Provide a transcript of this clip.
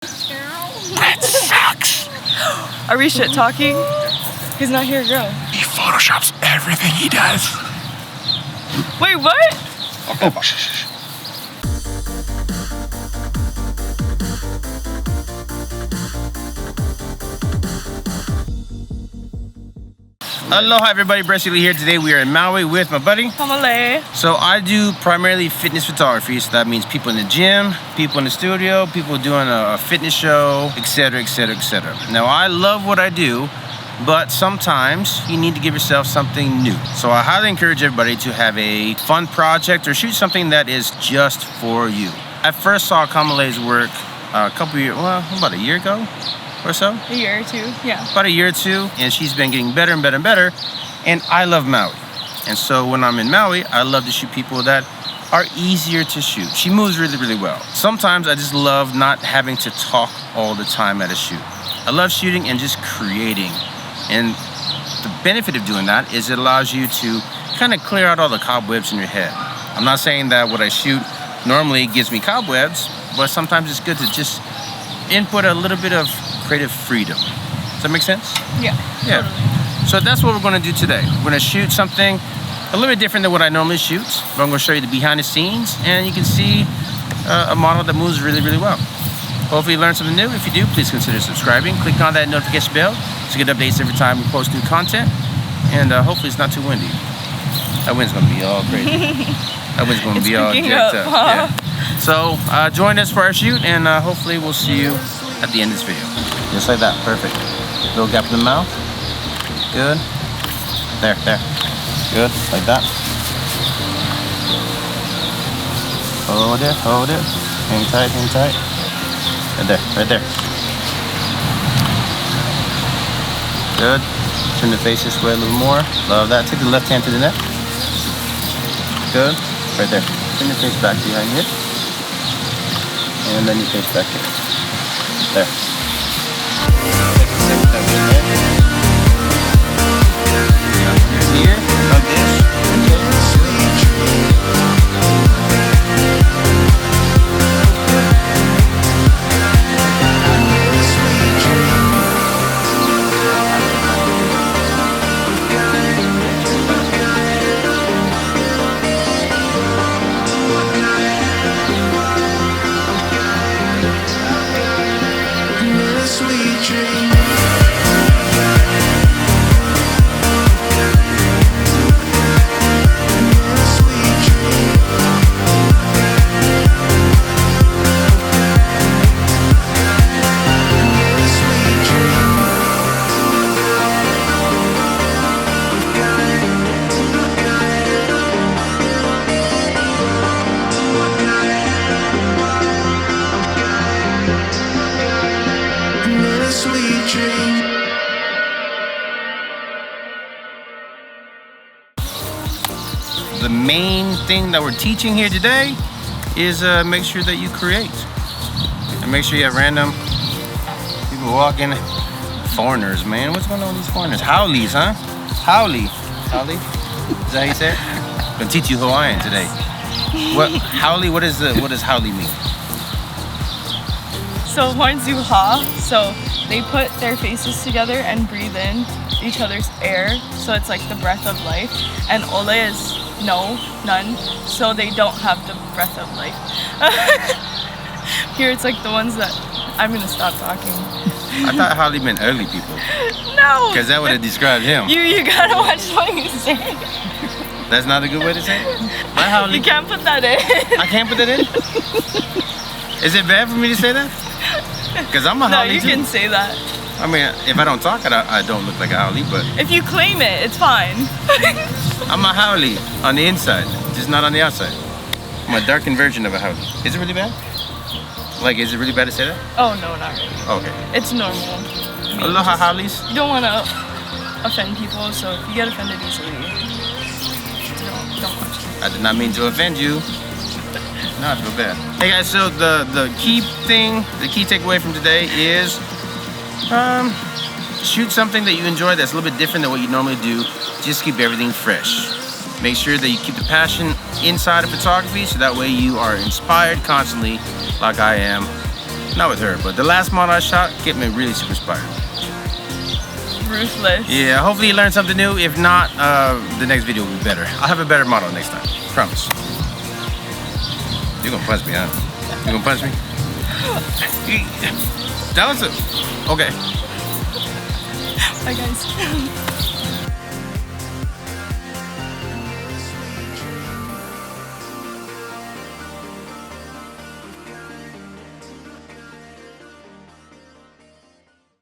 That sucks. Are we shit talking? He's not here, girl. He photoshops everything he does. Wait, what? Okay. Oh, shh. Aloha everybody, Seeley here. Today we are in Maui with my buddy. Pamale. So I do primarily fitness photography, so that means people in the gym, people in the studio, people doing a fitness show, etc, etc, etc. Now I love what I do, but sometimes you need to give yourself something new. So I highly encourage everybody to have a fun project or shoot something that is just for you. I first saw Kamale's work a couple years, well, about a year ago or so. A year or two, yeah. About a year or two, and she's been getting better and better and better. And I love Maui. And so when I'm in Maui, I love to shoot people that are easier to shoot. She moves really, really well. Sometimes I just love not having to talk all the time at a shoot. I love shooting and just creating. And the benefit of doing that is it allows you to kind of clear out all the cobwebs in your head. I'm not saying that what I shoot normally gives me cobwebs, but sometimes it's good to just input a little bit of creative freedom. Does that make sense? Yeah. Yeah. Totally. So that's what we're going to do today. We're going to shoot something a little bit different than what I normally shoot, but I'm going to show you the behind the scenes, and you can see a model that moves really, really well. Hopefully you learned something new. If you do, please consider subscribing. Click on that notification bell to get updates every time we post new content, and hopefully it's not too windy. That wind's going to be all crazy. That wind's going to be all jacked up. Huh? Yeah. So join us for our shoot, and hopefully we'll see you at the end of this video. Just like that, perfect. Little gap in the mouth. Good. There. Good, like that. Hold it. Hang tight. Right there. Good. Turn the face this way a little more. Love that. Take the left hand to the neck. Good. Right there. Turn your face back behind you. And then your face back here. There. Take the same time here. Here, like this. The main thing that we're teaching here today is make sure that you create. And make sure you have random people walking. Foreigners, man. What's going on with these foreigners? Howlies, huh? Howley. Is that how you say it? I'm gonna teach you Hawaiian today. What howley? What does howley mean? So horns do ha, so they put their faces together and breathe in each other's air, so it's like the breath of life. And ole is no, none, so they don't have the breath of life. Here it's like the ones that, I'm gonna stop talking. I thought howley meant early people. No! Because that would have described him. You gotta watch what you say. That's not a good way to say it? My howley. You can't put that in. I can't put that in? Is it bad for me to say that? Because I'm a howley. No, you can say that. I mean, if I don't talk, I don't look like a howley, but... If you claim it, it's fine. I'm a howley on the inside, just not on the outside. I'm a darkened version of a howley. Is it really bad? Like, is it really bad to say that? Oh, no, not really. Okay. It's normal. Aloha howlies. You don't want to offend people, so if you get offended easily, don't watch it. I did not mean to offend you. No, I feel bad. Hey guys, so the key takeaway from today is shoot something that you enjoy that's a little bit different than what you normally do. Just keep everything fresh. Make sure that you keep the passion inside of photography so that way you are inspired constantly like I am Not with her, but the last model I shot kept me really super inspired. Ruthless. Yeah, hopefully you learned something new. If not, the next video will be better. I'll have a better model next time. Promise. You're gonna punch me, huh? You gonna punch me? That was it. Okay. Bye guys.